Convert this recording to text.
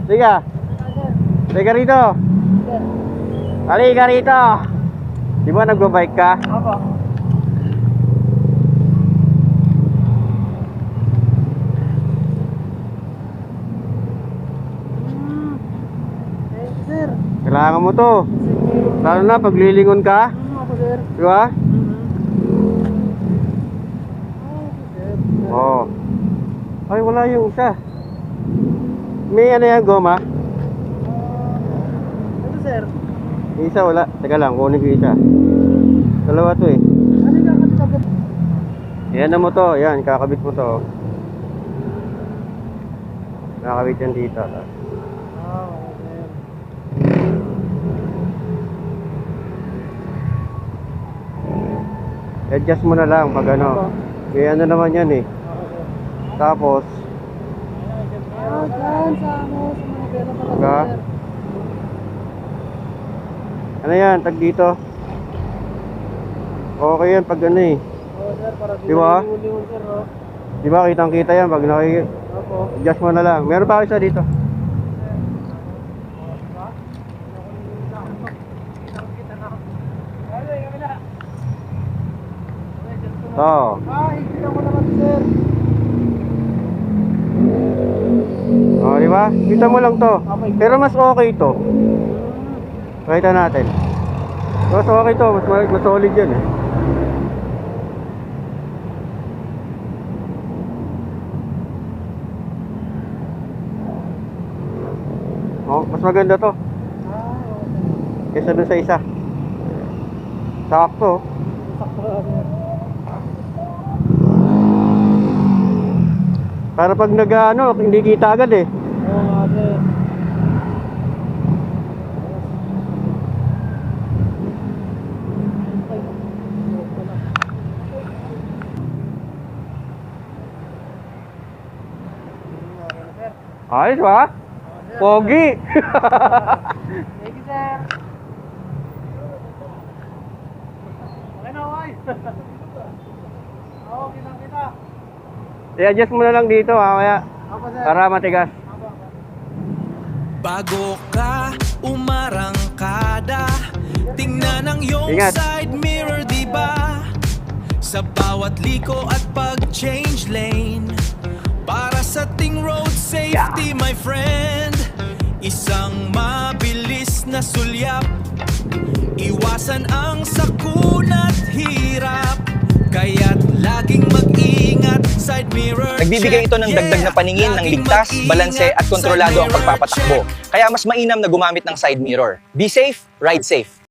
Liga. Liga rito. Halika rito. Di ba nagbabike ka? Opo. Sir. Kailangan mo to. Lalo na paglilingon ka. Ako, sir. Di ba? Sir. Oo. Ay, wala yung isa. May ano yan, goma? Ito, sir. Yung isa wala. Teka lang, kunin ko yung isa. Dalawa to eh. Ano yung kakabit? Yan na mo to. Yan, kakabit mo to. Kakabit yan dito. Ah, okay, sir. Adjust mo na lang pag ano. May ano naman yan eh. Tapos, Ah, dyan sa ano, sa Manibela pala, Diba? sir. ano yan, tag dito. Okay yan pag ano eh. Oo, sir, para di Diba? lingon-lingon, sir, oh. Di ba, kitang kita yan pag Opo. adjust mo na lang. Meron pa ako isa dito. To. Ah, higpitan ko naman, sir. O, di ba? Kita mo lang to. Pero mas okay to. Pakita natin. Mas okay to. Mas solid yan eh. Oh, mas maganda to. Ah, okay. Kesa dun sa isa. Sakto. Sakto lang, sir. Para pag nag-ano, hindi kita agad eh. Oo nga, sir. Ayos ba? Pogi. Thank you, sir. Okay na, okay. Oo, kita. I-adjust mo na lang dito kaya Ako, sir. para matigas. Bago ka umarangkada, tingnan ang iyong Ingat. side mirror, diba? Sa bawat liko at pag-change lane, para sa ting road safety, my friend. Isang mabilis na sulyap, iwasan ang sakunat hirap, kaya't laging mag-ingat, side mirror. Nagbibigay ito ng dagdag na paningin ng ligtas, balanse at kontrolado ang pagpapatakbo. Kaya mas mainam na gumamit ng side mirror. Be safe, ride safe.